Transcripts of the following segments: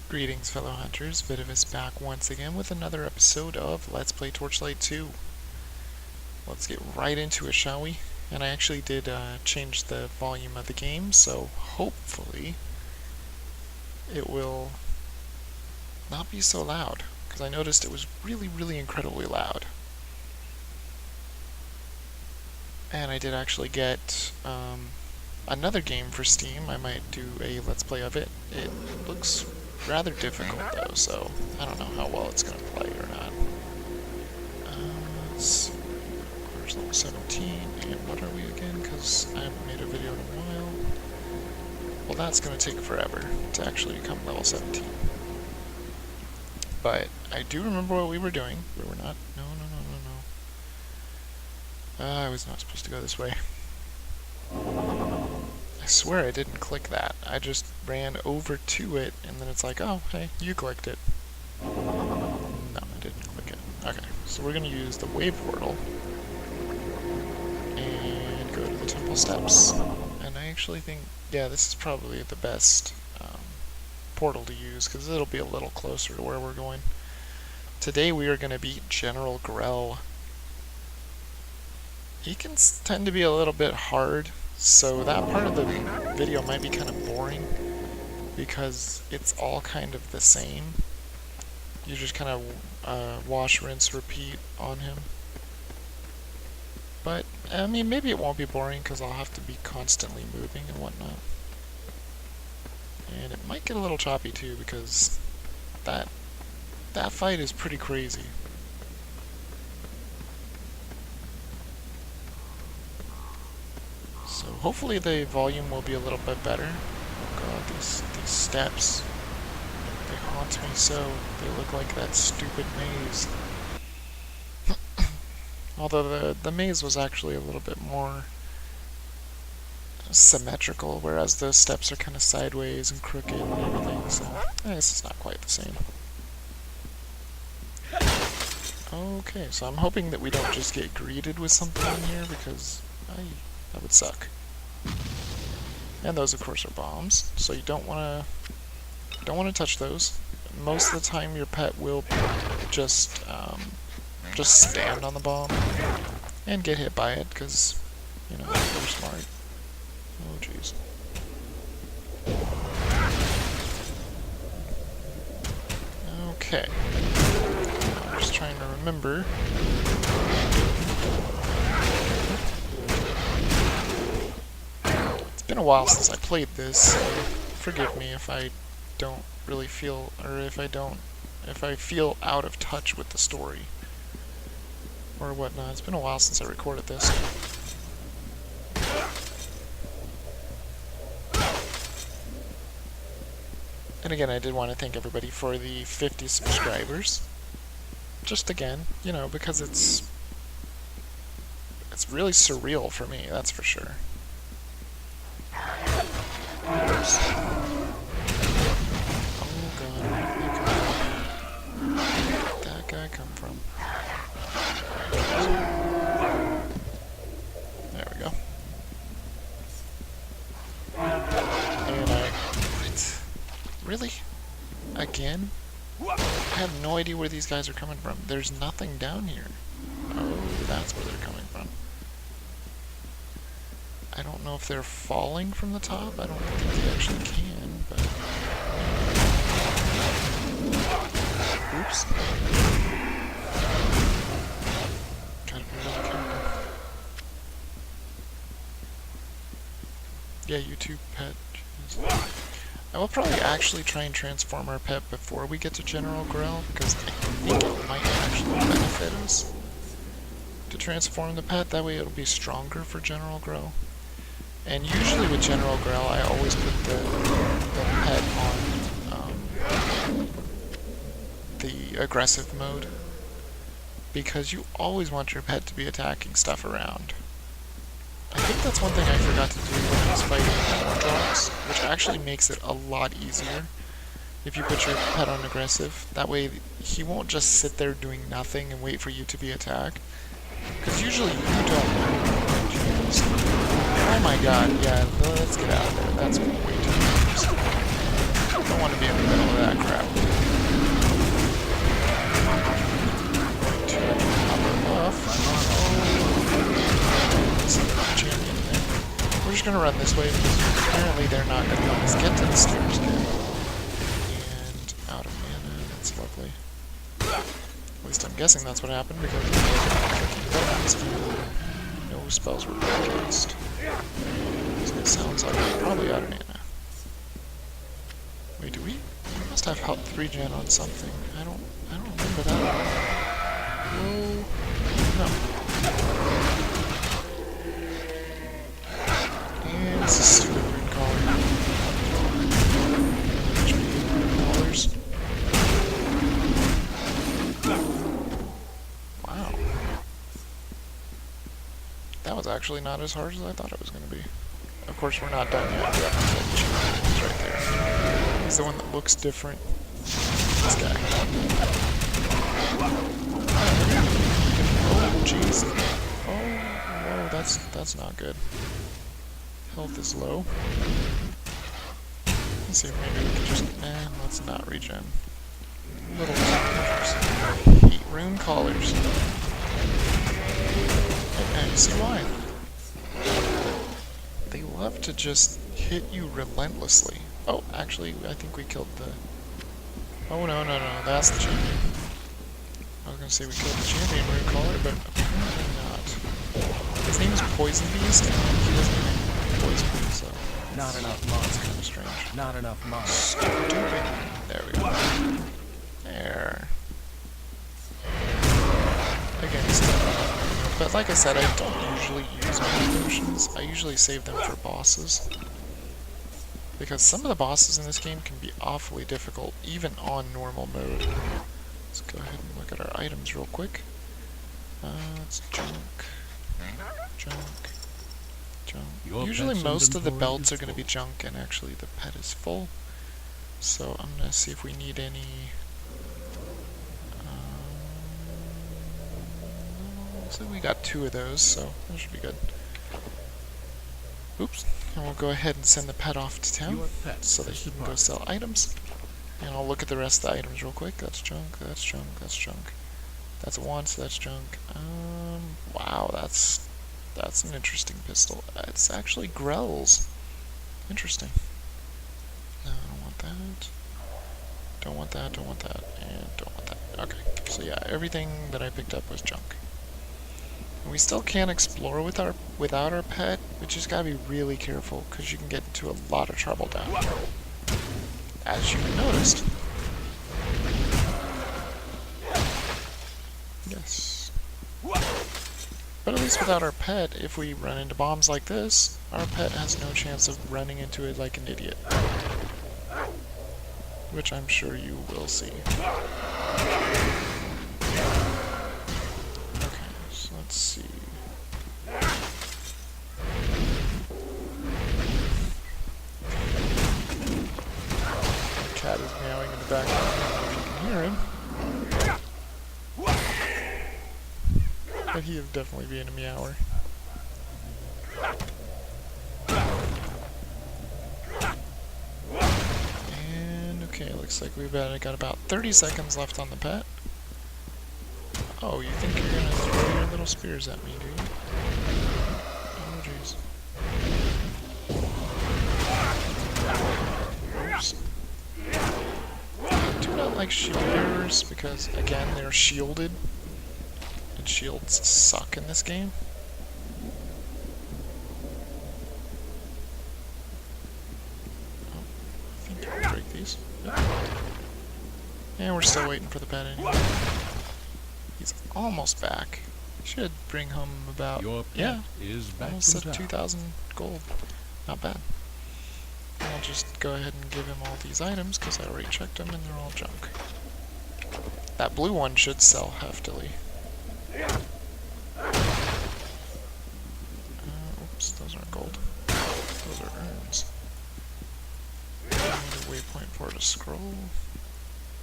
Greetings, fellow hunters. Vidavis back once again with another episode of Let's Play Torchlight 2. Let's get right into it, shall we? And I actually did change the volume of the game, so hopefully it will not be so loud, because I noticed it was really incredibly loud. And I did actually get another game for Steam. I might do a Let's Play of it. It looks rather difficult though, so I don't know how well it's going to play or not. Let's see. Where's level 17? And what are we again? Because I haven't made a video in a while. Well, that's going to take forever to actually become level 17. But I do remember what we were doing. We were not. No. I was not supposed to go this way. I swear I didn't click that. I just ran over to it, and then it's like, oh, hey, you clicked it. No, I didn't click it. Okay, so we're going to use the wave portal and go to the temple steps. And I actually think, yeah, this is probably the best portal to use, because it'll be a little closer to where we're going. Today we are going to beat General Grell. He can tend to be a little bit hard, so that part of the video might be kind of boring because it's all kind of the same. You just kind of wash, rinse, repeat on him. But, I mean, maybe it won't be boring because I'll have to be constantly moving and whatnot. And it might get a little choppy too because that fight is pretty crazy. So hopefully the volume will be a little bit better. Oh god, these steps, they haunt me so. They look like that stupid maze. Although the maze was actually a little bit more symmetrical, whereas those steps are kind of sideways and crooked and everything, so I guess it's not quite the same. Okay, so I'm hoping that we don't just get greeted with something in here, because that would suck. And those, of course, are bombs, so you don't want to touch those. Most of the time, your pet will just stand on the bomb and get hit by it, because you know they're smart. Oh, jeez. Okay. I'm just trying to remember. It's been a while since I played this, so forgive me if I don't really feel, or if I feel out of touch with the story or whatnot. It's been a while since I recorded this. And again, I did want to thank everybody for the 50 subscribers. Just again, you know, because it's really surreal for me, that's for sure. Oops. Oh god, where did that guy come from? There we go. And what? Really? Again? I have no idea where these guys are coming from. There's nothing down here. Oh, that's where they're coming from. I don't know if they're falling from the top. I don't think they actually can, but... Oops. Gotta be really careful. Yeah, you too, pet. Jeez. I will probably actually try and transform our pet before we get to General Grell, because I think it might actually benefit us to transform the pet. That way it'll be stronger for General Grell. And usually with General Grell, I always put the pet on the aggressive mode, because you always want your pet to be attacking stuff around. I think that's one thing I forgot to do when I was fighting Wardogs, which actually makes it a lot easier if you put your pet on aggressive. That way he won't just sit there doing nothing and wait for you to be attacked. Because usually you don't know. Jeez. Oh my god, yeah, let's get out of there. That's way too dangerous. I don't want to be in the middle of that crap. gonna run this way because apparently they're not gonna let us get to the stairs again. And out of mana, that's lovely. At least I'm guessing that's what happened because no spells were cast. So it sounds like we're probably out of mana. Wait, do we? We must have health regen on something. I don't remember that. Whoa. No. And this is stupid rune collar. Collars. Wow. That was actually not as hard as I thought it was going to be. Of course, we're not done yet. We have to kill the champion. He's right there. He's the one that looks different. This guy. Oh, jeez. Oh, whoa, that's not good. Health is low. Let's see if maybe we can just... let's not regen. Little collars. Hate rune collars. And you see why. They love to just hit you relentlessly. Oh, actually, I think we killed the... Oh, no, that's the champion. I was gonna say we killed the champion rune collar, but apparently not. His name is Poison Beast, and he doesn't even poison me, so... Not enough mods. It's kind of strange. Not enough mods. Stupid. There we go. There. Against them. But like I said, I don't usually use my potions. I usually save them for bosses. Because some of the bosses in this game can be awfully difficult, even on normal mode. Let's go ahead and look at our items real quick. It's junk. Usually most of the belts are going to be junk, and actually the pet is full. So I'm going to see if we need any... looks like we got 2 of those, so that should be good. Oops. And we'll go ahead and send the pet off to town so that he can go sell items. And I'll look at the rest of the items real quick. That's junk, that's junk, that's junk. That's a wand, so that's junk. Wow, that's an interesting pistol. It's actually Grell's. Interesting. No, I don't want that. Don't want that, don't want that, and don't want that. Okay, so yeah, everything that I picked up was junk. And we still can't explore without our pet. We just gotta be really careful, because you can get into a lot of trouble down here. As you noticed. Yes. But at least without our pet, if we run into bombs like this, our pet has no chance of running into it like an idiot. Which I'm sure you will see. Okay, so let's see. My cat is meowing in the background. I don't know if you can hear him. But he would definitely be in a meower. And okay, looks like we've got about 30 seconds left on the pet. Oh, you think you're gonna throw your little spears at me, do you? Oh jeez. Oops. I do not like shield bearers because, again, they're shielded. And shields suck in this game. Oh, I think you can break these. Yep. And we're still waiting for the pet anyway. He's almost back. Should bring home about, almost at 2,000 gold. Not bad. I'll just go ahead and give him all these items because I already checked them and they're all junk. That blue one should sell heftily. Oops, those aren't gold. Those are urns. I need a waypoint for to scroll.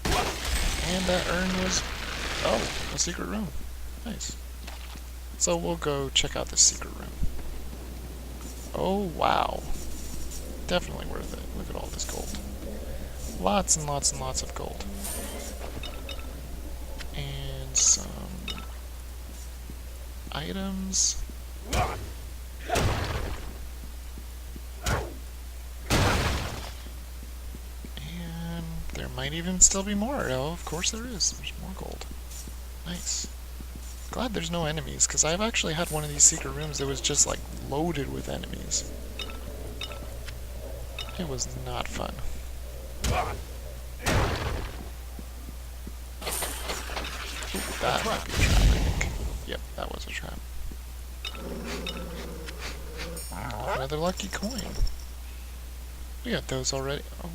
And that urn was... oh, a secret room. Nice. So we'll go check out this secret room. Oh, wow. Definitely worth it. Look at all this gold. Lots and lots and lots of gold. And some... items. might even still be more. Oh, of course there is. There's more gold. Nice. Glad there's no enemies, because I've actually had one of these secret rooms that was just, like, loaded with enemies. It was not fun. Ooh, that might be a trap, I think. Yep, that was a trap. Another lucky coin. We got those already. Oh,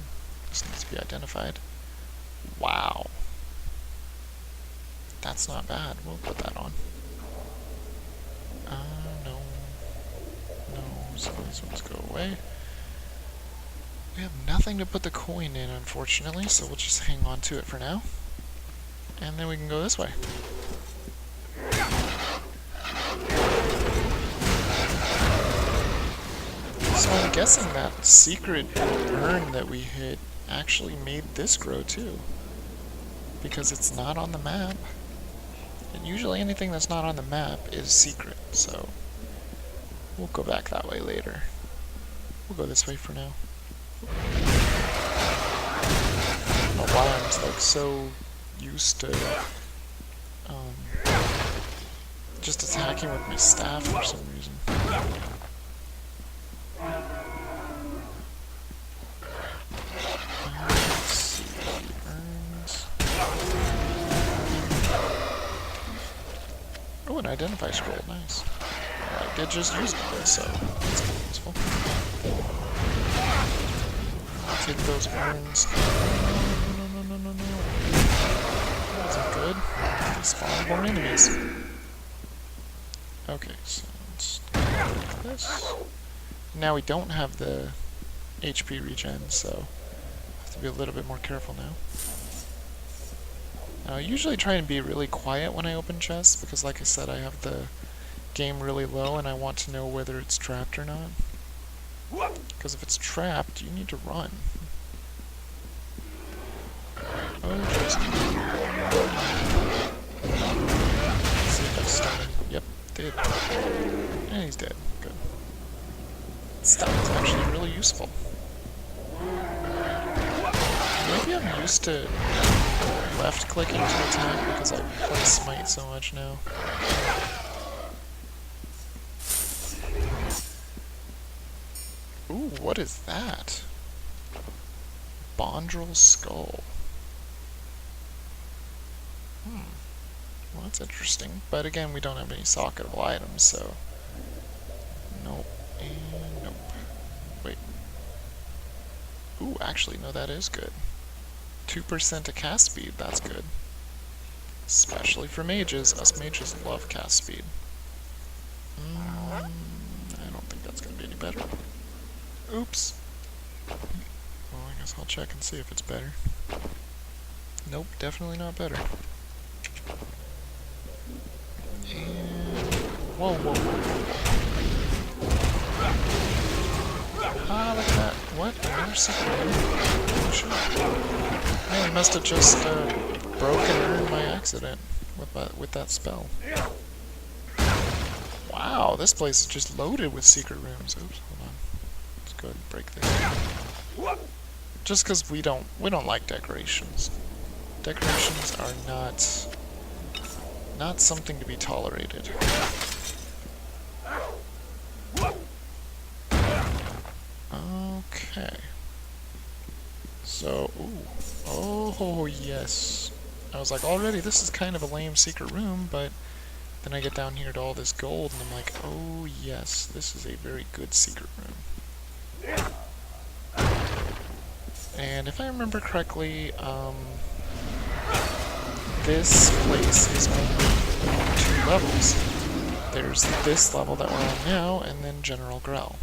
this needs to be identified. Wow. That's not bad. We'll put that on. No. No, so these ones go away. We have nothing to put the coin in, unfortunately, so we'll just hang on to it for now. And then we can go this way. So I'm guessing that secret urn that we hit actually made this grow too. Because it's not on the map. And usually anything that's not on the map is secret, so we'll go back that way later. We'll go this way for now. I don't know why I'm like so used to just attacking with my staff for some reason. Let's see, urns. Oh, an identify scroll, nice. I did just use this, so that's kind of useful. I'll take those urns. No. That wasn't good. They spawned more enemies. Okay, so let's do this. Now we don't have the HP regen, so I have to be a little bit more careful now. I usually try and be really quiet when I open chests, because like I said, I have the game really low and I want to know whether it's trapped or not. Because if it's trapped, you need to run. Oh, just... Let's see if I stun him. Yep, did. And he's dead. Good. Stun is actually really useful. Maybe I'm used to left-clicking to attack because I play Smite so much now. Ooh, what is that? Bondrel Skull. Well, that's interesting. But again, we don't have any socketable items, so... Nope. And nope. Wait. Ooh, actually, no, that is good. 2% to cast speed, that's good. Especially for mages. Us mages love cast speed. I don't think that's going to be any better. Oops. Well, I guess I'll check and see if it's better. Nope, definitely not better. And... Whoa. Ah, look at that. What? Another secret room? Oh, shit. Man, he must have just broken urn by accident with that spell. Wow, this place is just loaded with secret rooms. Oops, hold on. Let's go ahead and break this. Just because we don't like decorations. Decorations are not something to be tolerated. Okay. So, oh yes. I was like, already this is kind of a lame secret room, but then I get down here to all this gold, and I'm like, oh yes, this is a very good secret room. And if I remember correctly, this place is only 2 levels. There's this level that we're on now, and then General Grell.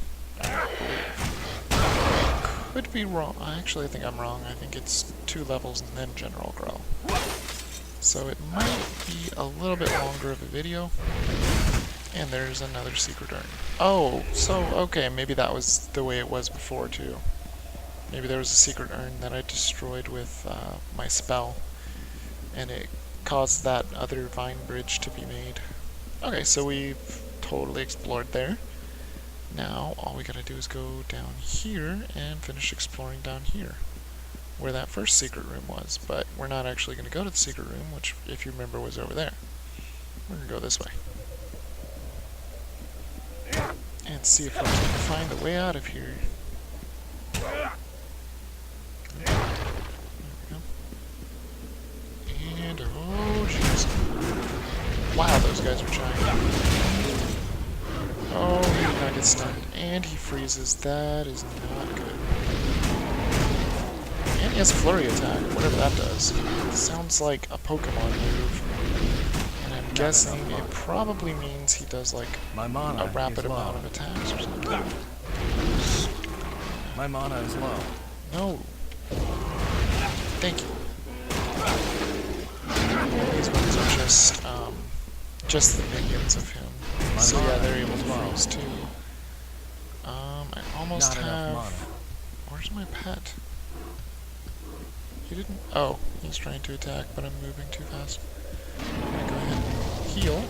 Could be wrong. Actually, I think I'm wrong. I think it's 2 levels and then General Grell. So it might be a little bit longer of a video. And there's another secret urn. Oh, so, okay, maybe that was the way it was before, too. Maybe there was a secret urn that I destroyed with my spell. And it caused that other vine bridge to be made. Okay, so we've totally explored there. Now, all we gotta do is go down here and finish exploring down here. where that first secret room was, but we're not actually going to go to the secret room, which, if you remember, was over there. We're going to go this way. And see if we can find a way out of here. There we go. And, oh jeez. Wow, those guys are giant. Oh, he did not get stunned. And he freezes. That is not good. And he has a flurry attack, whatever that does. It sounds like a Pokemon move. And I'm guessing it probably means he does like a rapid amount of attacks or something. My mana is low. No. Thank you. These ones are just the minions of him. So yeah, they're able to freeze too. I almost have... Where's my pet? He didn't... Oh, he's trying to attack, but I'm moving too fast. I'm gonna go ahead and heal.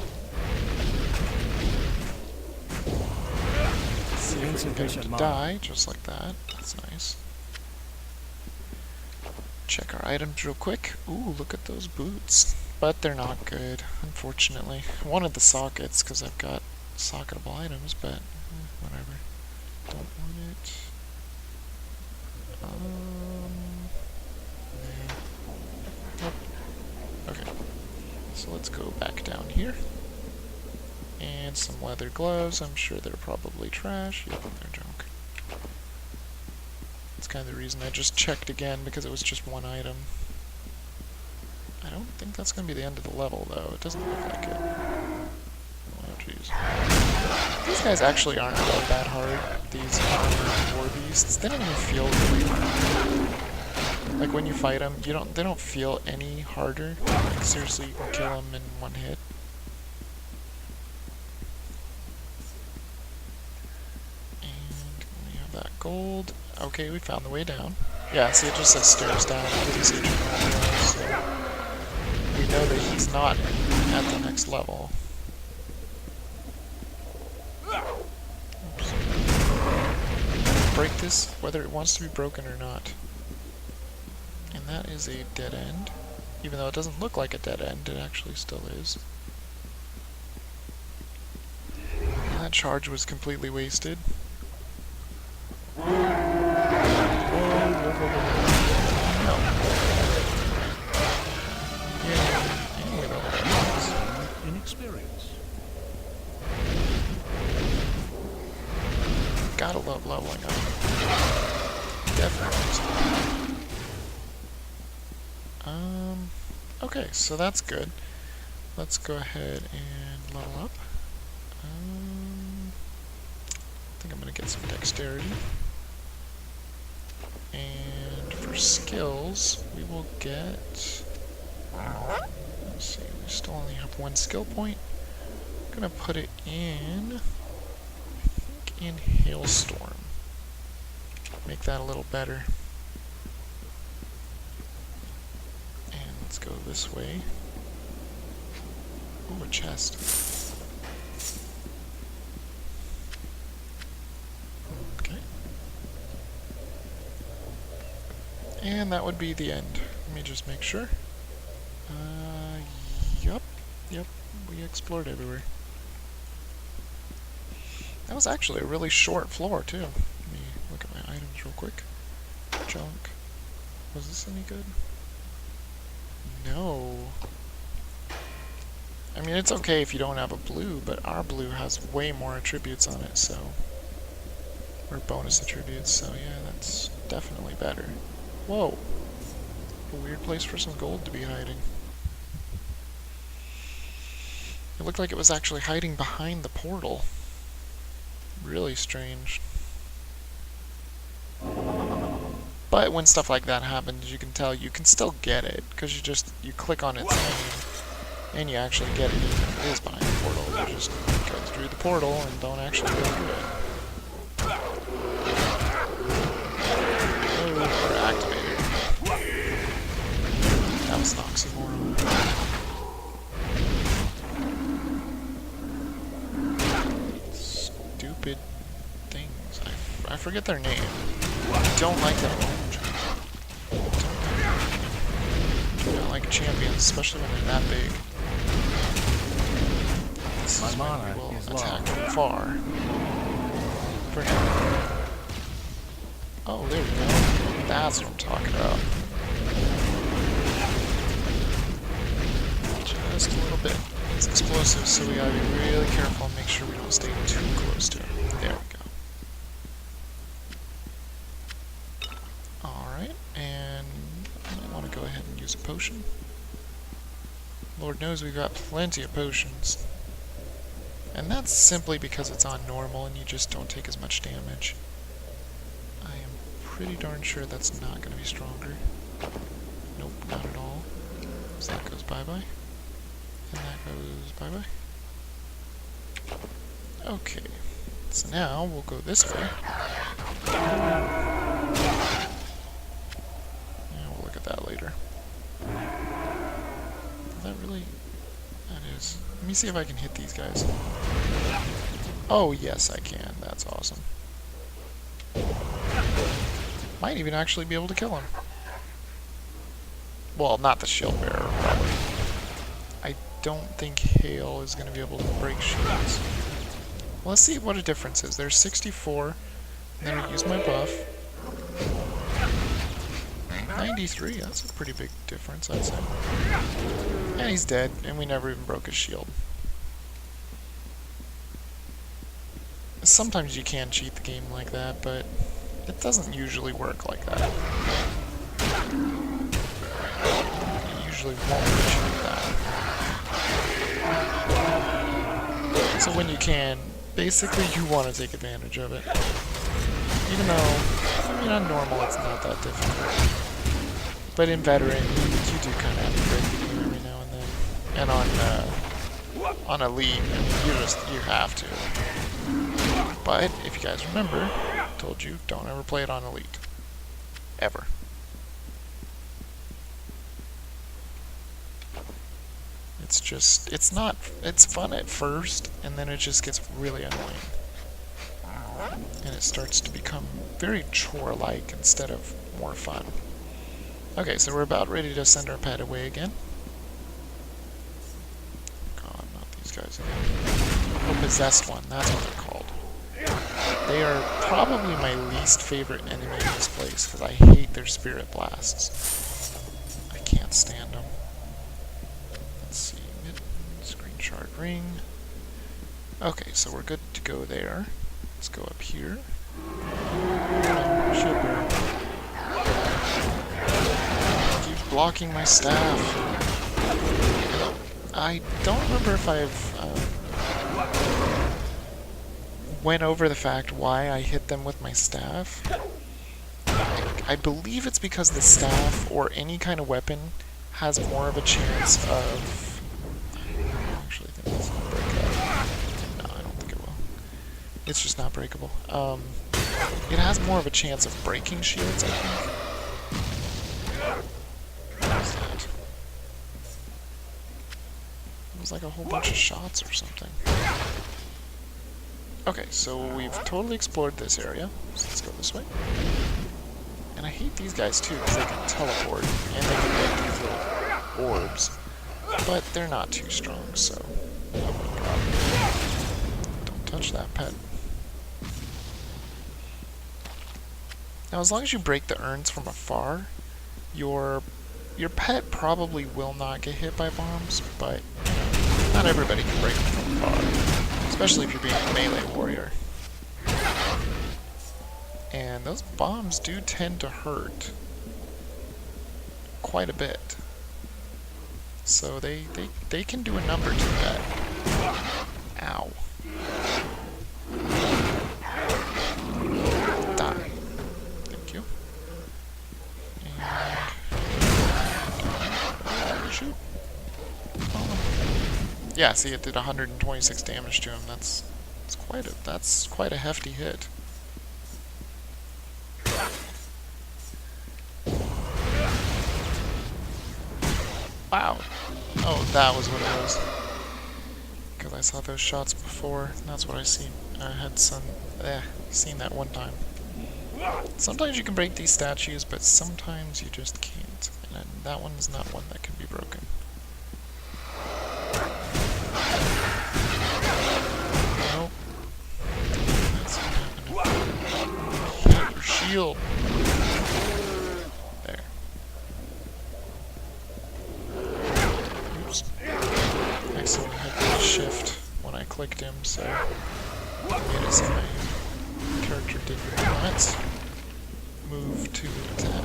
See if we can get him to die, just like that. That's nice. Check our items real quick. Ooh, look at those boots. But they're not good, unfortunately. I wanted the sockets, because I've got socketable items, but whatever. Don't want it. Nope. Okay. So let's go back down here. And some leather gloves. I'm sure they're probably trash. Yep, they're junk. That's kind of the reason I just checked again, because it was just one item. I don't think that's going to be the end of the level, though. It doesn't look like it. Oh, jeez. These guys actually aren't really that hard. These armored war beasts. They don't even feel really hard. Like, when you fight them, they don't feel any harder. Like, seriously, you can kill them in one hit. And we have that gold. Okay, we found the way down. Yeah, see, it just says stairs down. It doesn't say general, so we know that he's not at the next level. Oops. Break this, whether it wants to be broken or not. And that is a dead end. Even though it doesn't look like a dead end, it actually still is. And that charge was completely wasted. Inexperience. Gotta love leveling up. Definitely. Okay, so that's good. Let's go ahead and level up. I think I'm gonna get some dexterity. And for skills, we will get... Let's see, we still only have one skill point. I'm gonna put it in... I think in Hailstorm. Make that a little better. And let's go this way. Ooh, a chest. Okay. And that would be the end. Let me just make sure. Yep, we explored everywhere. That was actually a really short floor, too. Let me look at my items real quick. Junk. Was this any good? No. I mean, it's okay if you don't have a blue, but our blue has way more attributes on it, so... Or bonus attributes, so yeah, that's definitely better. Whoa. A weird place for some gold to be hiding. It looked like it was actually hiding behind the portal. Really strange. But when stuff like that happens, you can tell you can still get it, because you click on its name, and you actually get it even if it is behind the portal. You just go through the portal and don't actually go through it. Or activated. That was an oxymoron. Stupid things. I forget their name. I don't like that orange. champions, especially when they're that big. This My is when mana we will is attack low. from far. For now. Oh, there we go. That's what I'm talking about. Just a little bit. It's explosive, so we gotta be really careful and make sure we don't stay too close to him. There we go. Alright, and I want to go ahead and use a potion. Lord knows we've got plenty of potions. And that's simply because it's on normal and you just don't take as much damage. I am pretty darn sure that's not going to be stronger. Nope, not at all. So that goes bye-bye. And that goes bye-bye. Okay, so now we'll go this way. And we'll look at that later. Is that really... That is... Let me see if I can hit these guys. Oh, yes, I can. That's awesome. Might even actually be able to kill him. Well, not the shield bearer, probably. I don't think hail is going to be able to break shields. Well, let's see what a difference is. There's 64, and then I use my buff. 93, that's a pretty big difference, I'd say. And he's dead, and we never even broke his shield. Sometimes you can cheat the game like that, but it doesn't usually work like that. It usually won't cheat that. So when you can, basically you want to take advantage of it. Even though, I mean, on normal it's not that difficult. But in veteran, you do kind of have to break the game every now and then. And on elite, I mean, you have to. But if you guys remember, I told you, don't ever play it on elite. Ever. It's just, it's fun at first, and then it just gets really annoying. And it starts to become very chore-like instead of more fun. Okay, so we're about ready to send our pet away again. God, not these guys again. Oh, Possessed One, that's what they're called. They are probably my least favorite enemy in this place, because I hate their Spirit Blasts. I can't stand them. Let's see, Screen Shard Ring. Okay, so we're good to go there. Let's go up here. Shield bearer. Keep blocking my staff. I don't remember if I've went over the fact why I hit them with my staff. I believe it's because the staff or any kind of weapon has more of a chance of... I actually think it's gonna break that. No, I don't think it will. It's just not breakable. It has more of a chance of breaking shields, I think. What was that? It was like a whole bunch of shots or something. Okay, so we've totally explored this area. So let's go this way. And I hate these guys too, because they can teleport, and they can make these little orbs. But they're not too strong, so... Oh my god. Don't touch that pet. Now, as long as you break the urns from afar, your pet probably will not get hit by bombs, but not everybody can break them from afar, especially if you're being a melee warrior. And those bombs do tend to hurt quite a bit. So they can do a number to that. Ow. Die. Thank you. And shoot. Oh. Yeah, see, it did 126 damage to him. That's quite a hefty hit. Wow. Oh, that was what it was. Because I saw those shots before. And that's what I seen. I had seen that one time. Sometimes you can break these statues, but sometimes you just can't. can't. And that one is not one that can be broken. Nope. That's not happening. Hit your shield. There. Oops. Accidentally hit the shift when I clicked him, so made it so my character did not move to attack.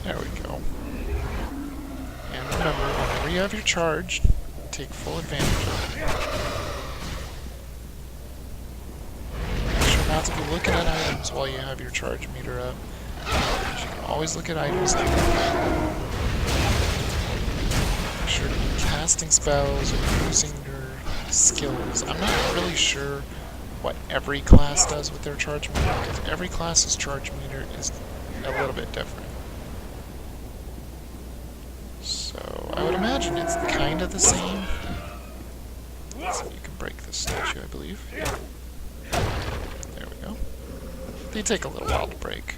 There we go. And remember, whenever you have your charge, take full advantage of it. Make sure not to be looking at items while you have your charge meter up. You can always look at items later. Make sure to be casting spells or using your skills. I'm not really sure what every class does with their charge meter, because every class's charge meter is a little bit different. So I would imagine it's kind of the same. So you can break this statue, I believe. Yeah. There we go. They take a little while to break,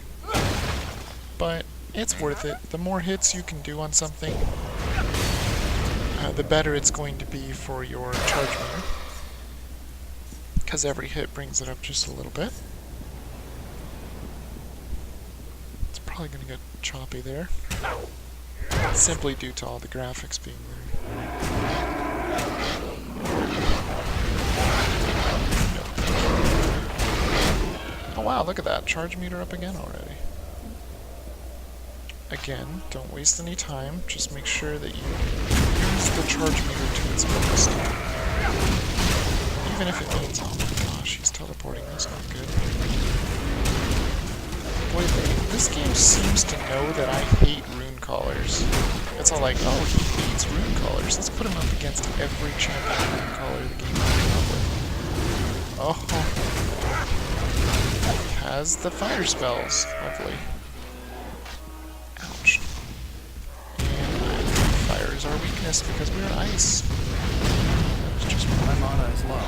but it's worth it. The more hits you can do on something, the better it's going to be for your charge meter, because every hit brings it up just a little bit. It's probably going to get choppy there, simply due to all the graphics being there. Oh wow, look at that, charge meter up again already. Again, don't waste any time, just make sure that you use the charge meter to its fullest. Even if it means, oh my gosh, he's teleporting, that's not good. Boy, this game seems to know that I hate rune callers. It's all like, oh, he hates rune callers, let's put him up against every champion rune caller the game can come up with. Oh, he has the fire spells, lovely. Ouch. And fire is our weakness because we're ice. That was just My mana is low.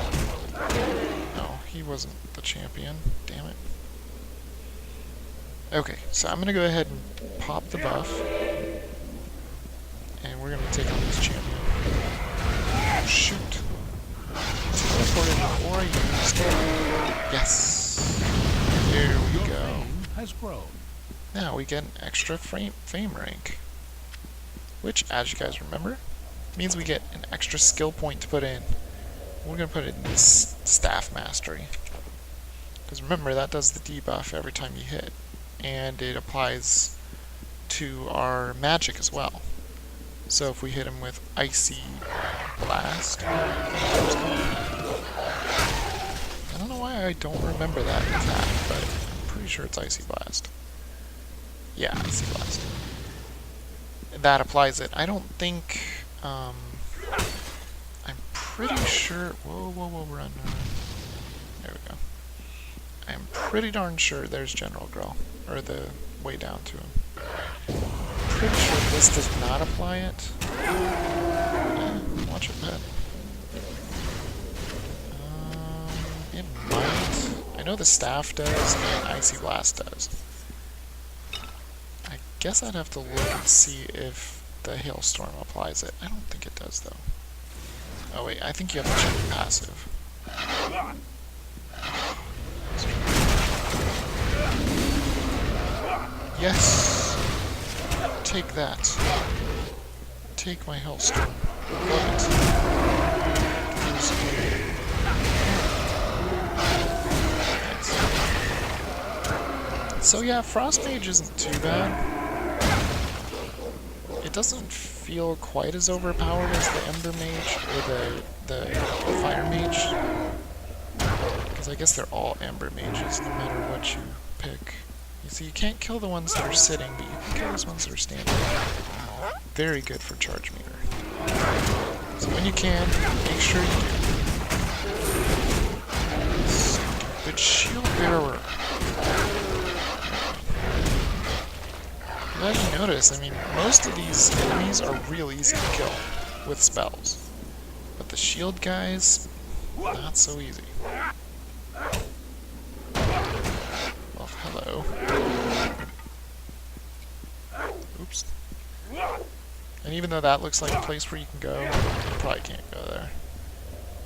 no, he wasn't the champion. Damn it. Okay, so I'm gonna go ahead and pop the buff. And we're gonna take on this champion. Oh, shoot. Teleported before I used it. Yes. There we Your go. fame has grown. Now we get an extra fame rank, which, as you guys remember, means we get an extra skill point to put in. We're going to put it in this staff mastery, because remember, that does the debuff every time you hit, and it applies to our magic as well. So if we hit him with Icy Blast, I don't know why I don't remember that attack, but I'm pretty sure it's Icy Blast. Yeah, Icy Blast. That applies it. I don't think, I'm pretty sure, whoa, run. There we go. I'm pretty darn sure there's General Grell, or the way down to him. Pretty sure this does not apply it. Yeah, watch it, pet. It might. I know the staff does, and Icy Blast does. I guess I'd have to look and see if the Hailstorm applies it. I don't think it does, though. Oh wait, I think you have to check the passive. Yes! Take that. Take my Hailstorm. Love it. So yeah, Frostmage isn't too bad. It doesn't feel quite as overpowered as the Ember Mage or the Fire Mage. Because I guess they're all Ember Mages no matter what you pick. You see, you can't kill the ones that are sitting, but you can kill those ones that are standing. Very good for charge meter. So when you can, make sure you do. Stupid shield bearer. As you notice, I mean, most of these enemies are real easy to kill with spells. But the shield guys, not so easy. Uh-oh. Oops. And even though that looks like a place where you can go, you probably can't go there.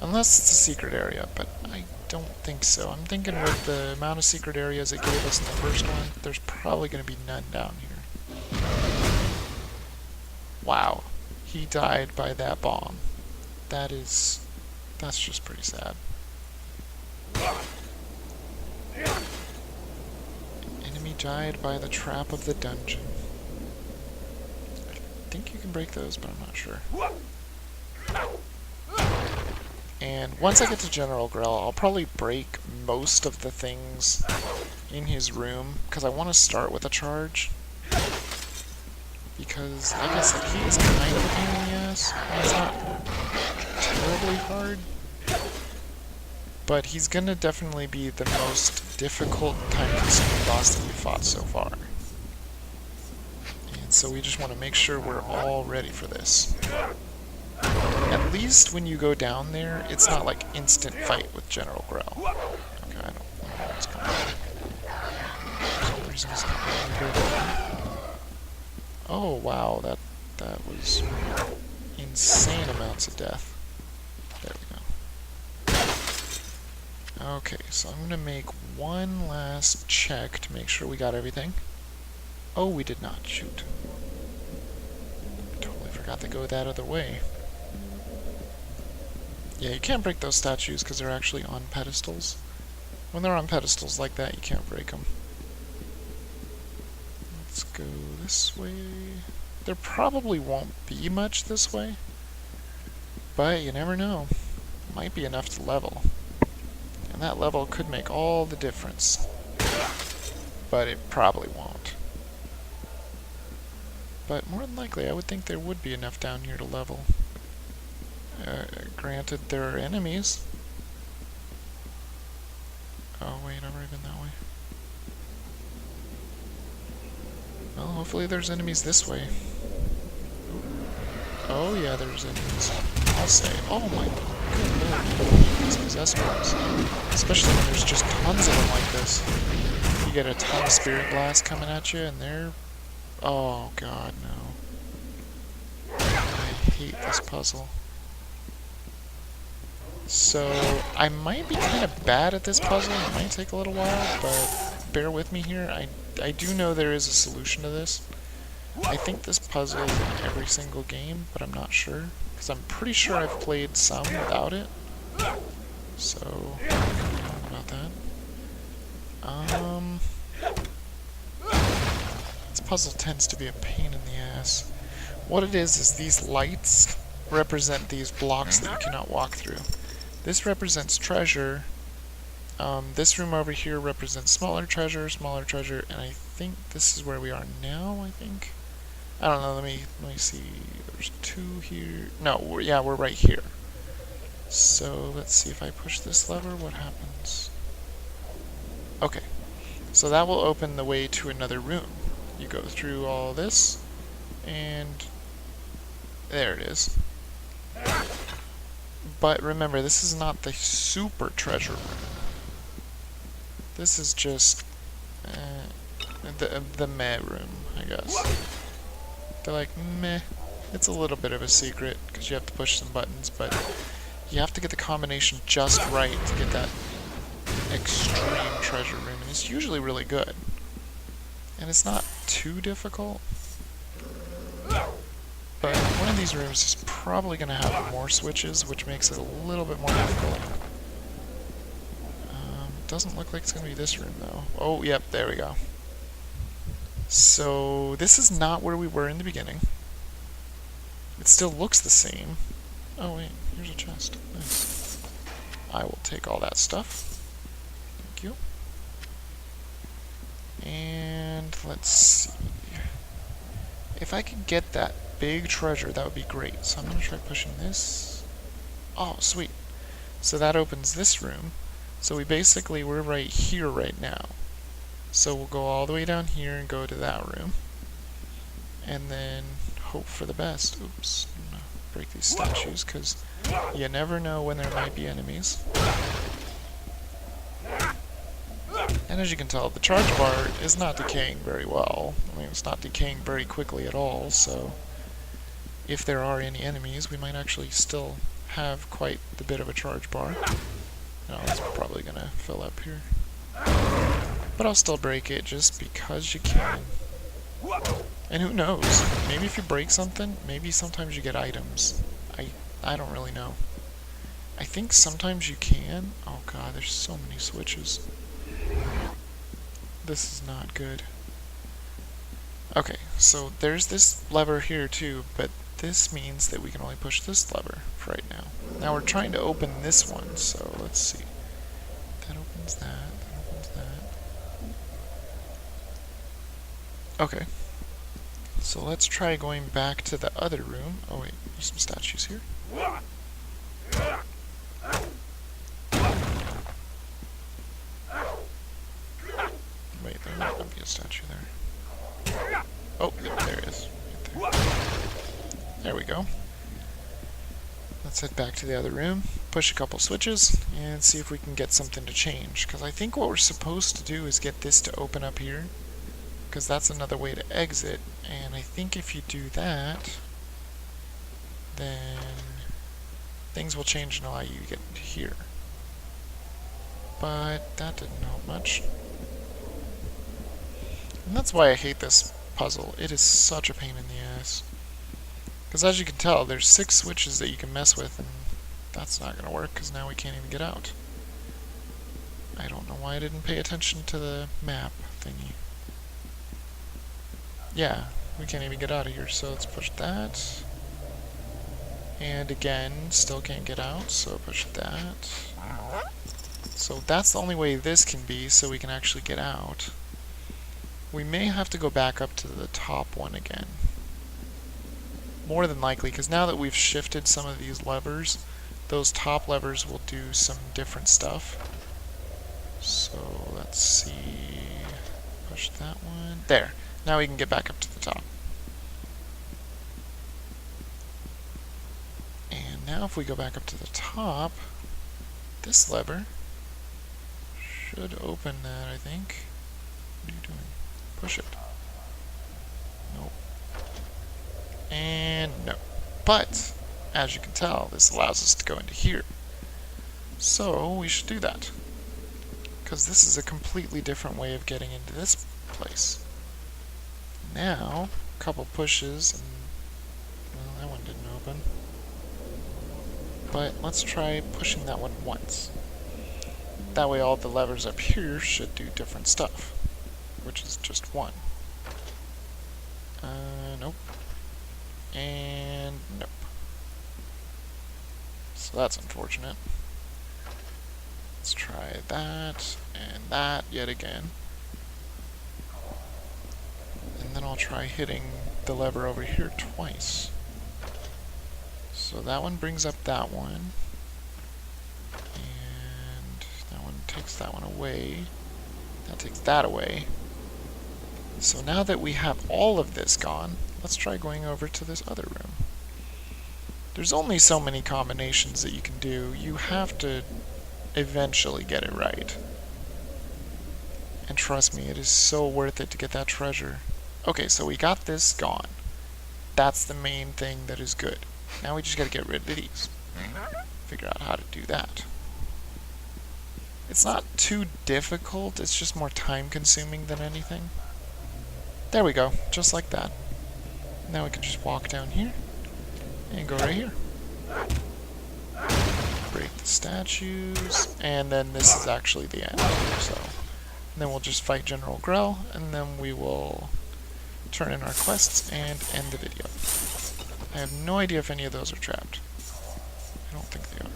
Unless it's a secret area, but I don't think so. I'm thinking with the amount of secret areas it gave us in the first one, there's probably going to be none down here. Wow. He died by that bomb. That's just pretty sad. Enemy died by the trap of the dungeon. I think you can break those, but I'm not sure. And once I get to General Grell, I'll probably break most of the things in his room, because I want to start with a charge. Because, like I said, he is kind of a pain in the ass. He's not terribly hard, but he's gonna definitely be the most difficult time-consuming boss that we've fought so far. And so we just want to make sure we're all ready for this. At least when you go down there, it's not like instant fight with General Grell. Okay, I don't know what's going on. For some reason it's not letting me go down. Oh wow, that was insane amounts of death. There we go. Okay, so I'm gonna make one last check to make sure we got everything. Oh, we did not. Shoot. Totally forgot to go that other way. Yeah, you can't break those statues because they're actually on pedestals. When they're on pedestals like that, you can't break them. Let's go this way. There probably won't be much this way, but you never know. Might be enough to level. And that level could make all the difference. But it probably won't. But more than likely, I would think there would be enough down here to level. Granted, there are enemies. Oh wait, I've already been that way. Well, hopefully there's enemies this way. Oh yeah, there's enemies. I'll say. Oh my good lord, these possessed ones. Especially when there's just tons of them like this. You get a ton of spirit blast coming at you, and they're... Oh god, no. I hate this puzzle. So, I might be kind of bad at this puzzle. It might take a little while, but bear with me here. I do know there is a solution to this. I think this puzzle is in every single game, but I'm not sure. Because I'm pretty sure I've played some without it. So, I don't know about that. This puzzle tends to be a pain in the ass. What it is these lights represent these blocks that you cannot walk through. This represents treasure. This room over here represents smaller treasure, and I think this is where we are now, I think. I don't know, let me see. There's two here. No, we're right here. So, let's see if I push this lever, what happens? Okay. So that will open the way to another room. You go through all this, and there it is. But remember, this is not the super treasure room. This is just the meh room, I guess. They're like, meh. It's a little bit of a secret, because you have to push some buttons, but you have to get the combination just right to get that extreme treasure room, and it's usually really good. And it's not too difficult. But one of these rooms is probably going to have more switches, which makes it a little bit more difficult. Doesn't look like it's going to be this room, though. Oh, yep, there we go. So, this is not where we were in the beginning. It still looks the same. Oh, wait, here's a chest. Nice. I will take all that stuff. Thank you. And let's see. If I could get that big treasure, that would be great. So I'm going to try pushing this. Oh, sweet. So that opens this room. So we're right here right now. So we'll go all the way down here and go to that room. And then hope for the best. Oops. I'm going to break these statues because you never know when there might be enemies. And as you can tell, the charge bar is not decaying very well. I mean, it's not decaying very quickly at all, so if there are any enemies, we might actually still have quite the bit of a charge bar. No, it's probably gonna fill up here. But I'll still break it just because you can. And who knows? Maybe if you break something, maybe sometimes you get items. I don't really know. I think sometimes you can. Oh god, there's so many switches. This is not good. Okay, so there's this lever here too, but this means that we can only push this lever for right now. Now we're trying to open this one, so let's see. That opens that, that opens that. Okay. So let's try going back to the other room. Oh wait, there's some statues here. Wait, there might not be a statue there. Oh, yep, there it is. Right there. There we go. Let's head back to the other room, push a couple switches, and see if we can get something to change. Because I think what we're supposed to do is get this to open up here, because that's another way to exit. And I think if you do that, then things will change and allow you to get into here. But that didn't help much. And that's why I hate this puzzle. It is such a pain in the ass. Because as you can tell, there's 6 switches that you can mess with, and that's not going to work because now we can't even get out. I don't know why I didn't pay attention to the map thingy. Yeah, we can't even get out of here, so let's push that. And again, still can't get out, so push that. So that's the only way this can be, so we can actually get out. We may have to go back up to the top one again. More than likely, because now that we've shifted some of these levers, those top levers will do some different stuff. So let's see. Push that one. There. Now we can get back up to the top. And now if we go back up to the top, this lever should open that, I think. What are you doing? Push it. Nope. And no. But, as you can tell, this allows us to go into here. So, we should do that. Because this is a completely different way of getting into this place. Now, a couple pushes, and well, that one didn't open. But let's try pushing that one once. That way all the levers up here should do different stuff, which is just one. Nope. And nope. So that's unfortunate. Let's try that, and that yet again. And then I'll try hitting the lever over here twice. So that one brings up that one. And that one takes that one away. That takes that away. So now that we have all of this gone, let's try going over to this other room. There's only so many combinations that you can do. You have to eventually get it right. And trust me, it is so worth it to get that treasure. Okay, so we got this gone. That's the main thing that is good. Now we just gotta get rid of these. Figure out how to do that. It's not too difficult, it's just more time consuming than anything. There we go, just like that. Now we can just walk down here and go right here. Break the statues, and then this is actually the end. So, and then we'll just fight General Grell, and then we will turn in our quests and end the video. I have no idea if any of those are trapped. I don't think they are.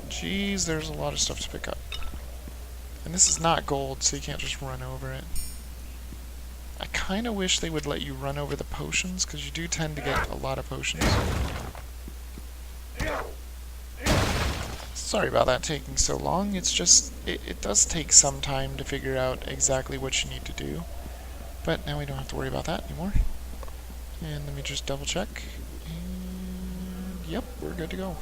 Jeez, there's a lot of stuff to pick up. And this is not gold, so you can't just run over it. I kind of wish they would let you run over the potions, because you do tend to get a lot of potions. Sorry about that taking so long. It's just, it does take some time to figure out exactly what you need to do. But now we don't have to worry about that anymore. And let me just double check. And yep, we're good to go.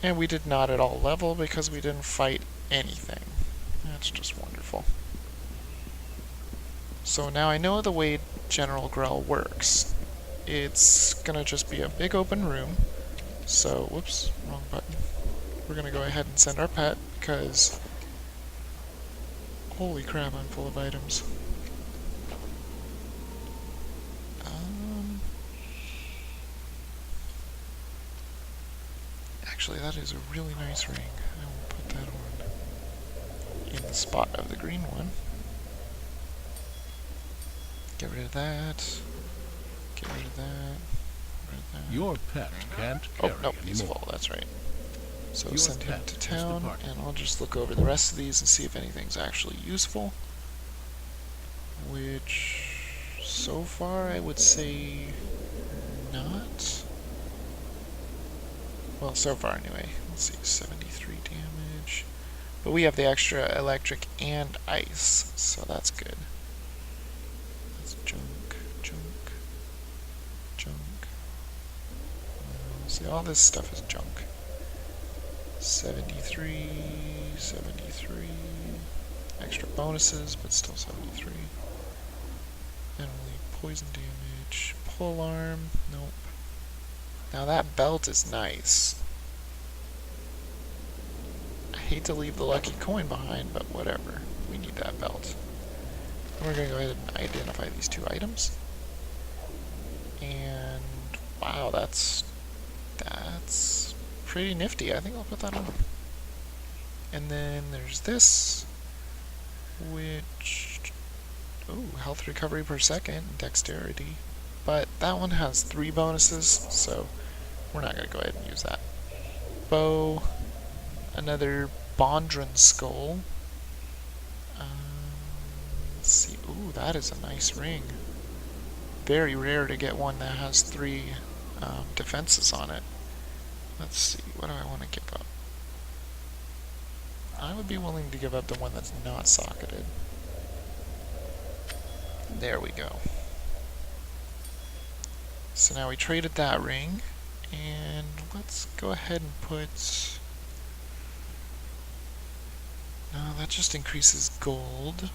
And we did not at all level because we didn't fight anything. That's just wonderful. So now I know the way General Grell works. It's gonna just be a big open room. So, whoops, wrong button. We're gonna go ahead and send our pet because holy crap, I'm full of items. Actually, that is a really nice ring. I will put that on in the spot of the green one. Get rid of that. Get rid of that. Get rid of that. Your pet can't carry Oh, no, he's anymore. full, that's right. So Your send him pet to has town, departed. and I'll just look over the rest of these and see if anything's actually useful. Which, so far, I would say not. Well, so far anyway. Let's see, 73 damage. But we have the extra electric and ice, so that's good. That's junk, junk, junk. See, all this stuff is junk. 73, 73. Extra bonuses, but still 73. And only poison damage. Pole arm, nope. Now that belt is nice. I hate to leave the lucky coin behind, but whatever. We need that belt. And we're going to go ahead and identify these two items. And wow, that's pretty nifty. I think I'll put that on. And then there's this, which, ooh, health recovery per second, dexterity. But that one has 3 bonuses, so we're not going to go ahead and use that. Bow, another Bondron skull. Let's see. Ooh, that is a nice ring. Very rare to get one that has 3 defenses on it. Let's see, what do I want to give up? I would be willing to give up the one that's not socketed. There we go. So now we traded that ring, and let's go ahead and put... No, that just increases gold.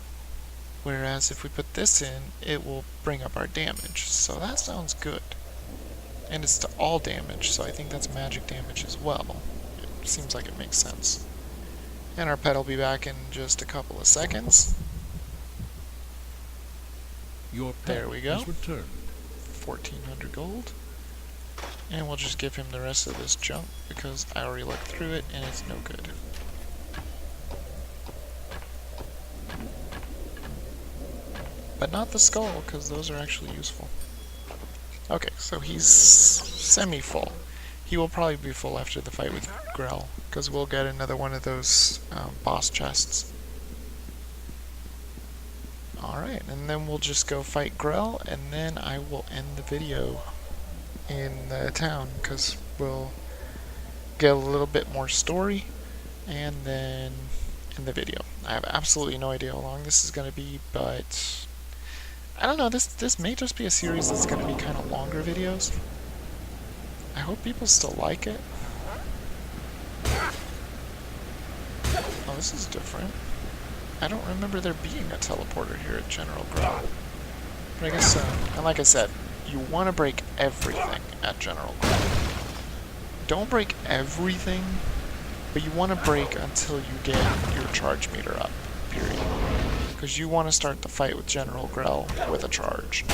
Whereas if we put this in, it will bring up our damage. So that sounds good. And it's to all damage, so I think that's magic damage as well. It seems like it makes sense. And our pet will be back in just a couple of seconds. Your pet There we go. has returned. 1,400 gold. And we'll just give him the rest of this junk because I already looked through it and it's no good. But not the skull, because those are actually useful. Okay, so he's semi-full. He will probably be full after the fight with Grell, because we'll get another one of those boss chests. Alright, and then we'll just go fight Grell, and then I will end the video in the town, because we'll get a little bit more story, and then end the video. I have absolutely no idea how long this is going to be, but I don't know, this may just be a series that's going to be kind of longer videos. I hope people still like it. Oh, this is different. I don't remember there being a teleporter here at General Grell. But I guess so. And like I said, you want to break everything at General Grell. Don't break everything, but you want to break until you get your charge meter up, period. Because you want to start the fight with General Grell with a charge.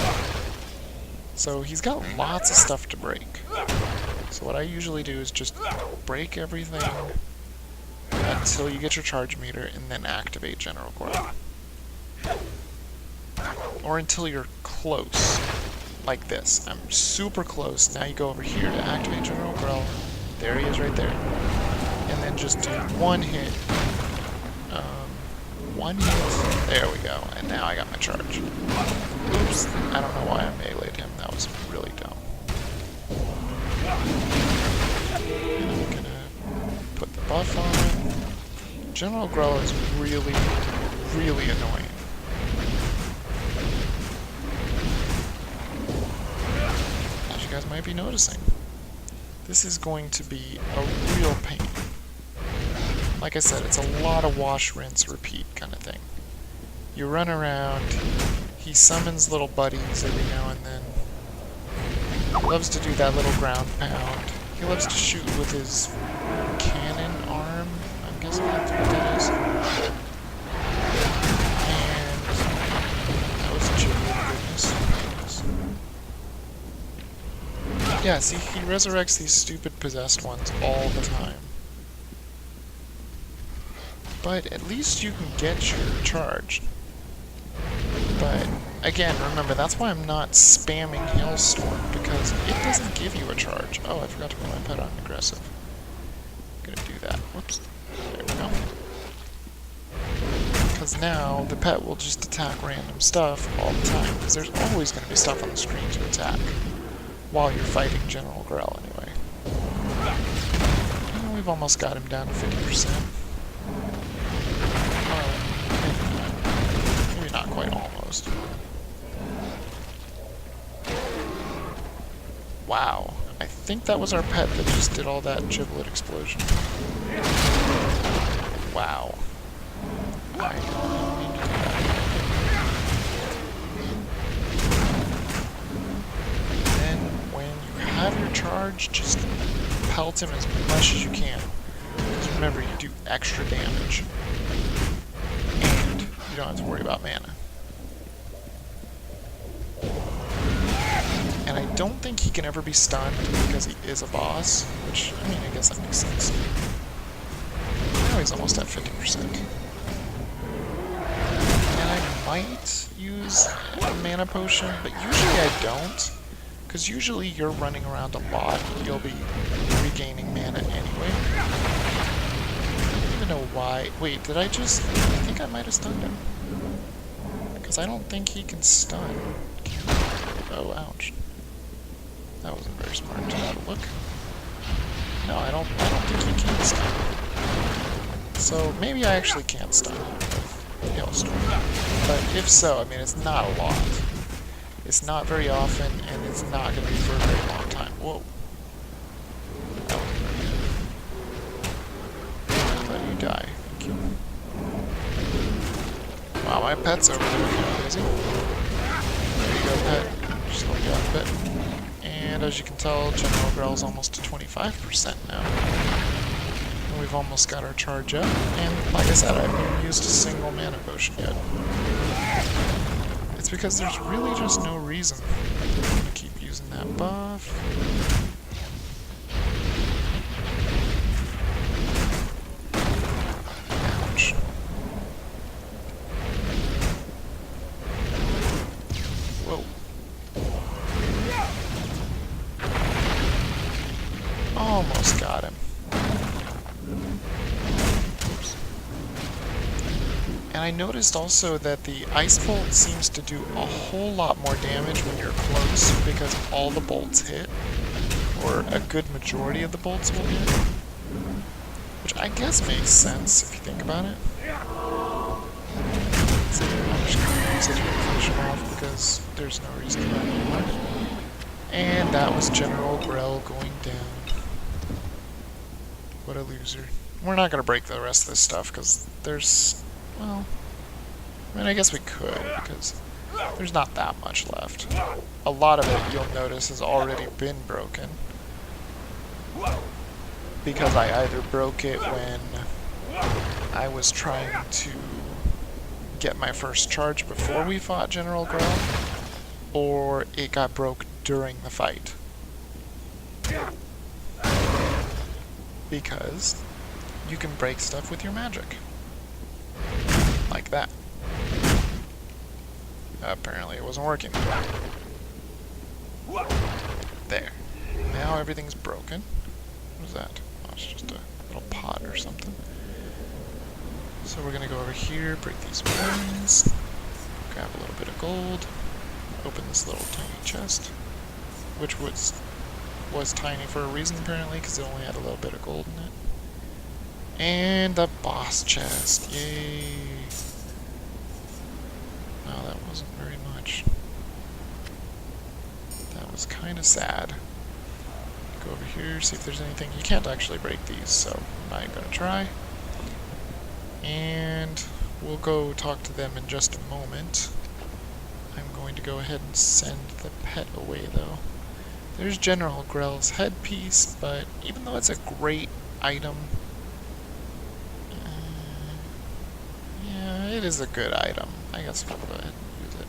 So he's got lots of stuff to break. So what I usually do is just break everything until you get your charge meter and then activate General Grell. Or until you're close, like this. I'm super close. Now you go over here to activate General Grell. There he is right there. And then just do one hit. One hit. There we go. And now I got my charge. Oops. I don't know why I meleeed him. That was really dumb. And I'm gonna put the buff on him. General Grell is really, really annoying. As you guys might be noticing. this is going to be a real pain. Like I said, it's a lot of wash, rinse, repeat kind of thing. You run around, he summons little buddies every now and then. He loves to do that little ground pound. He loves to shoot with his cannon arm. I'm guessing that's what that is. And that was a gibbet, goodness. Yeah, see, he resurrects these stupid possessed ones all the time. But at least you can get your charge. But again, remember, that's why I'm not spamming Hailstorm, because it doesn't give you a charge. Oh, I forgot to put my pet on aggressive. I'm gonna do that. Whoops. There we go. Because now the pet will just attack random stuff all the time, because there's always going to be stuff on the screen to attack while you're fighting General Grell anyway. And we've almost got him down to 50%. Maybe not quite almost. Wow. I think that was our pet that just did all that giblet explosion. Wow. I don't need to do that. And then when you have your charge, just pelt him as much as you can. Because remember, you do extra damage. And you don't have to worry about mana. And I don't think he can ever be stunned because he is a boss, which, I mean, I guess that makes sense. Now he's almost at 50%. And I might use a mana potion, but usually I don't. Because usually you're running around a lot, you'll be regaining mana anyway. I don't even know why. Wait, did I just... I think I might have stunned him. Because I don't think he can stun. Oh, ouch. That wasn't very smart to have a look. No, I don't think he can stun. So maybe I actually can't stun him with Hailstorm. But if so, I mean, it's not a lot. It's not very often, and it's not going to be for a very long time. Whoa. That wasn't very good. Let you die. Thank you. Wow, my pet's over there kind of crazy. There you go, pet. Just help you out a bit. And as you can tell, General Grell's almost to 25% now. And we've almost got our charge up. And like I said, I haven't used a single mana potion yet. It's because there's really just no reason to keep using that buff. Ouch. Whoa. Almost got him. Oops. And I noticed also that the Ice Bolt seems to do a whole lot more damage when you're close because all the bolts hit, or a good majority of the bolts will hit. Which I guess makes sense if you think about it. So I'm just going to use it to finish him off because there's no reason to run anymore. And that was General Grell going down. What a loser. We're not going to break the rest of this stuff because there's, well, I mean, I guess we could because there's not that much left. A lot of it, you'll notice, has already been broken. Because I either broke it when I was trying to get my first charge before we fought General Grell, or it got broke during the fight. Because you can break stuff with your magic. Like that. Apparently it wasn't working. There. Now everything's broken. What is that? Oh, it's just a little pot or something. So we're gonna go over here, break these wings, grab a little bit of gold, open this little tiny chest, which was tiny for a reason apparently, because it only had a little bit of gold in it. And the boss chest, yay! Oh, that wasn't very much. That was kind of sad. Go over here, see if there's anything. You can't actually break these, so I'm not gonna try. And we'll go talk to them in just a moment. I'm going to go ahead and send the pet away, though. There's General Grell's headpiece, but even though it's a great item, yeah, it is a good item. I guess we'll go ahead and use it.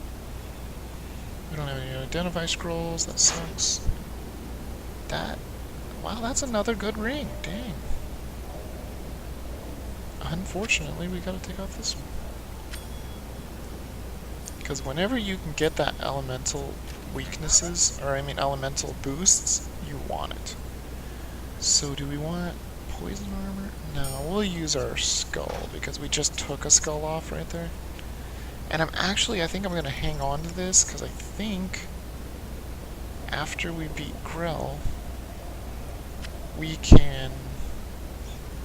We don't have any identify scrolls, that sucks. Wow, that's another good ring, dang. Unfortunately, we gotta take off this one. Because whenever you can get that elemental weaknesses, or I mean elemental boosts, you want it. So do we want poison armor? No, we'll use our skull, because we just took a skull off right there. And I think I'm going to hang on to this, because I think after we beat Grell, we can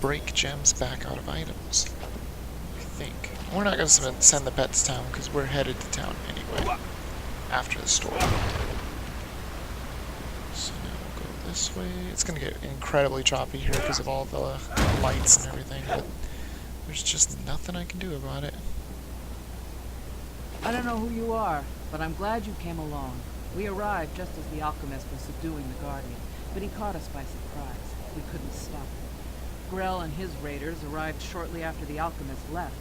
break gems back out of items. I think. We're not going to send the pet to town, because we're headed to town anyway, after the story. So now we'll go this way. It's going to get incredibly choppy here because of all the lights and everything, but there's just nothing I can do about it. I don't know who you are, but I'm glad you came along. We arrived just as the alchemist was subduing the Guardian, but he caught us by surprise. We couldn't stop him. Grell and his raiders arrived shortly after the alchemist left.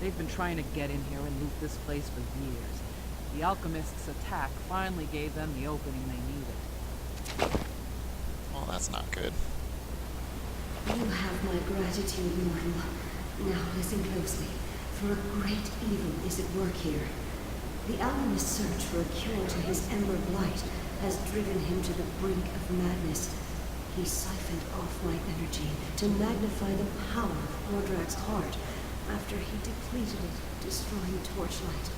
They've been trying to get in here and loot this place for years. The alchemist's attack finally gave them the opening they needed. Well, that's not good. You have my gratitude, mortal. Now listen closely, for a great evil is at work here. The alchemist's search for a cure to his ember blight has driven him to the brink of madness. He siphoned off my energy to magnify the power of Ordrak's heart after he depleted it, destroying Torchlight.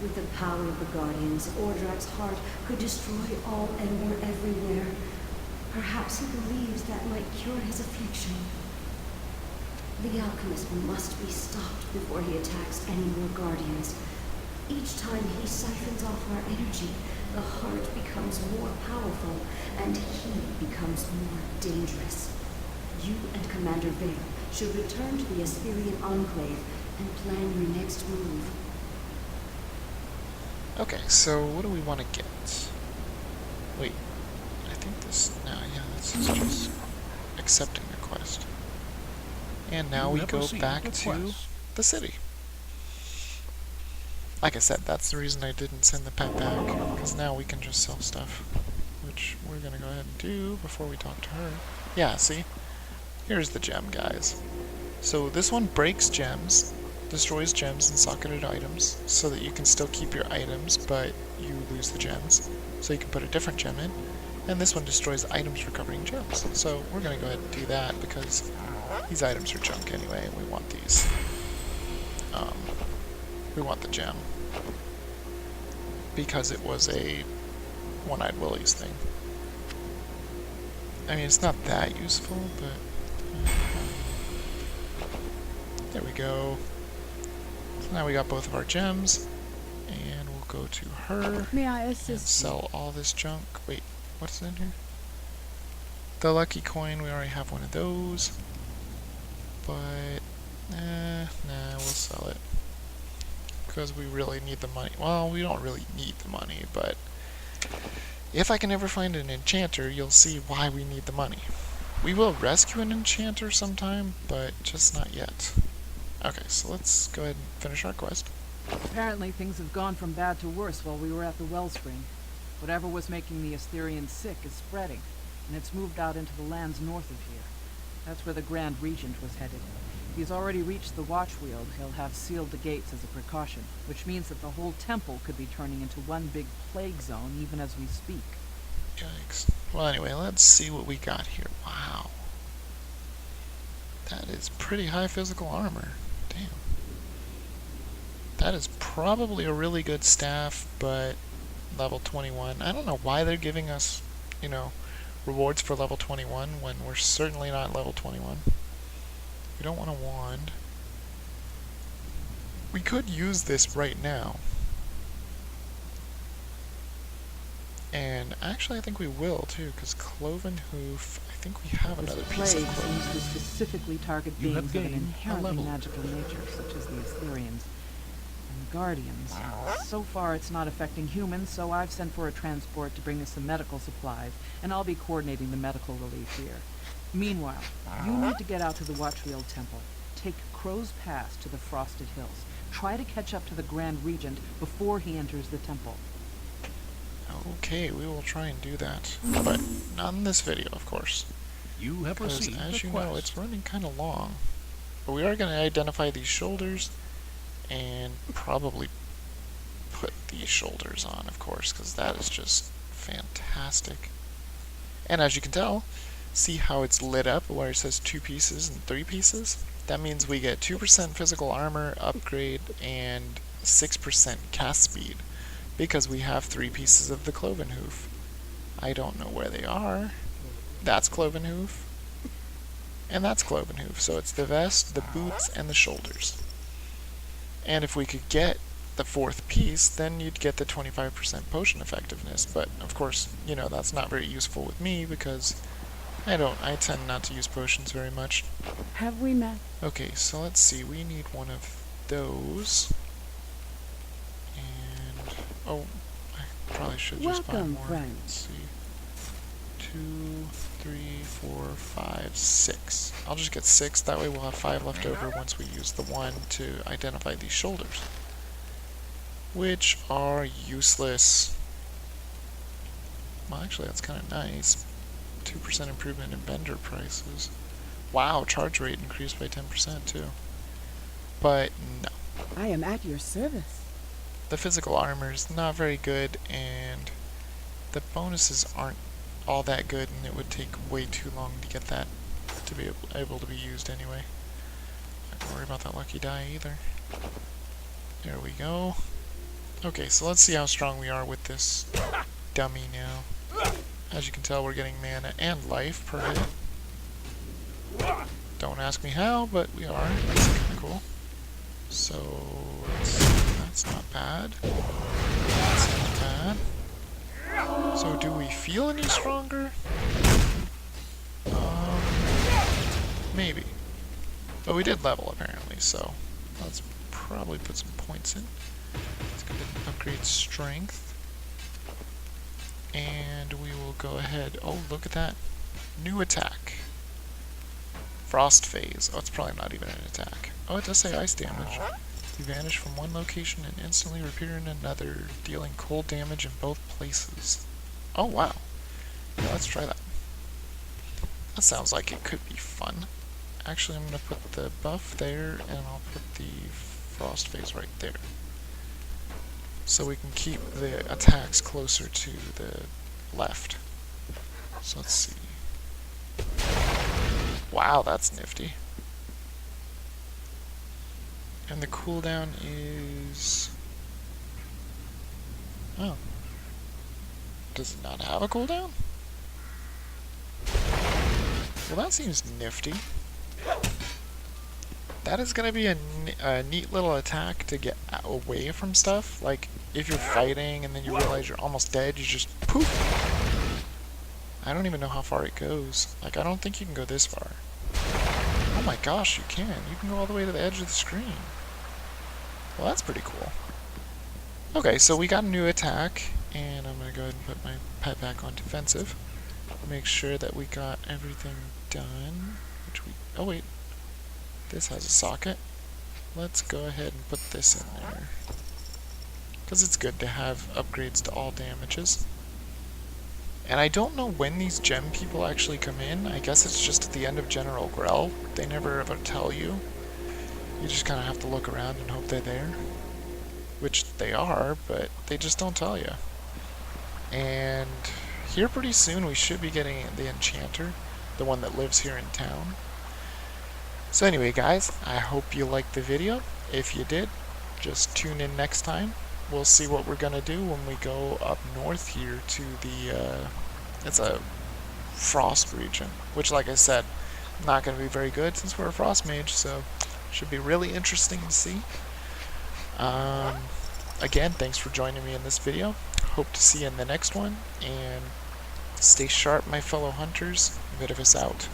With the power of the Guardians, Ordrak's heart could destroy all ember everywhere. Perhaps he believes that might cure his affliction. The alchemist must be stopped before he attacks any more Guardians. Each time he siphons off our energy, the heart becomes more powerful, and he becomes more dangerous. You and Commander Vale should return to the Asperian Enclave and plan your next move. Okay, so what do we want to get? Wait, I think this... No, yeah, this is just accepting the quest. And now we go back to the city. Like I said, that's the reason I didn't send the pet back, because now we can just sell stuff, which we're going to go ahead and do before we talk to her. Yeah, see? Here's the gem, guys. So this one breaks gems, destroys gems and socketed items, so that you can still keep your items, but you lose the gems, so you can put a different gem in. And this one destroys items recovering gems. So we're going to go ahead and do that, because these items are junk anyway, and we want these. We want the gem, because it was a One-Eyed Willie's thing. I mean, it's not that useful, but... there we go. So now we got both of our gems, and we'll go to her May I and assist sell all this junk. Wait, what's in here? The LiteCoin, we already have one of those, but nah, we'll sell it. Because we really need the money. Well, we don't really need the money, but if I can ever find an enchanter, you'll see why we need the money. We will rescue an enchanter sometime, but just not yet. Okay, so let's go ahead and finish our quest. Apparently things have gone from bad to worse while we were at the wellspring. Whatever was making the Asterians sick is spreading, and it's moved out into the lands north of here. That's where the Grand Regent was headed. He's already reached the Watchwheel. He'll have sealed the gates as a precaution, which means that the whole temple could be turning into one big plague zone even as we speak. Yikes. Well, anyway, let's see what we got here. Wow. That is pretty high physical armor. Damn. That is probably a really good staff, but level 21. I don't know why they're giving us, you know, rewards for level 21 when we're certainly not level 21. We don't want a wand. We could use this right now. And actually, I think we will too, because Cloven Hoof, I think we have This another piece of plague Cloven seems to Hoof. specifically target You have beings of an gained a inherently level. magical nature, such as the Assyrians and Guardians. So far, it's not affecting humans, so I've sent for a transport to bring us some medical supplies, and I'll be coordinating the medical relief here. Meanwhile, you need to get out to the Watchfield Temple. Take Crow's Pass to the Frosted Hills. Try to catch up to the Grand Regent before he enters the temple. Okay, we will try and do that, but not in this video, of course. You have Because, received as a you know, quest. it's running kind of long. But we are going to identify these shoulders and probably put these shoulders on, of course, because that is just fantastic. And as you can tell, see how it's lit up where it says 2 pieces and 3 pieces? That means we get 2% physical armor upgrade and 6% cast speed, because we have 3 pieces of the Cloven Hoof. I don't know where they are. That's Cloven Hoof. And that's Cloven Hoof. So it's the vest, the boots, and the shoulders. And if we could get the 4th piece, then you'd get the 25% potion effectiveness. But, of course, you know, that's not very useful with me because I tend not to use potions very much. Have we met? Okay, so let's see. We need one of those. And, oh, I probably should just buy Welcome, more. friend. Let's see. 2, 3, 4, 5, 6. I'll just get 6. That way we'll have 5 left over once we use the 1 to identify these shoulders, which are useless. Well, actually, that's kind of nice. 2% improvement in vendor prices. Wow, charge rate increased by 10% too. But no. I am at your service. The physical armor is not very good, and the bonuses aren't all that good, and it would take way too long to get that to be able to be used anyway. Not gonna worry about that lucky die either. There we go. Okay, so let's see how strong we are with this dummy now. As you can tell, we're getting mana and life per hit. Don't ask me how, but we are. That's kind of cool. So, that's not bad. That's not bad. So, do we feel any stronger? Maybe. But we did level, apparently, so let's probably put some points in. Let's go ahead and upgrade strength. And we will go ahead. Oh, look at that. New attack. Frost phase. Oh, it's probably not even an attack. Oh, it does say ice damage. You vanish from one location and instantly appear in another, dealing cold damage in both places. Oh, wow. Yeah, let's try that. That sounds like it could be fun. Actually, I'm going to put the buff there, and I'll put the frost phase right there. So we can keep the attacks closer to the left. So let's see. Wow, that's nifty. And the cooldown is... Oh. Does it not have a cooldown? Well, that seems nifty. That is going to be a neat little attack to get away from stuff. Like, if you're fighting and then you realize you're almost dead, you just poof! I don't even know how far it goes. Like, I don't think you can go this far. Oh my gosh, you can. You can go all the way to the edge of the screen. Well, that's pretty cool. Okay, so we got a new attack, and I'm going to go ahead and put my pet back on defensive. Make sure that we got everything done. Which we... Oh, wait. This has a socket. Let's go ahead and put this in there, because it's good to have upgrades to all damages. And I don't know when these gem people actually come in. I guess it's just at the end of General Grell. They never ever tell you. You just kind of have to look around and hope they're there. Which they are, but they just don't tell you. And here pretty soon we should be getting the Enchanter, the one that lives here in town. So anyway, guys, I hope you liked the video. If you did, just tune in next time. We'll see what we're gonna do when we go up north here to the, it's a frost region, which, like I said, not gonna be very good since we're a Frostmage, so should be really interesting to see. again, thanks for joining me in this video. Hope to see you in the next one, and stay sharp, my fellow hunters. Vidavis out.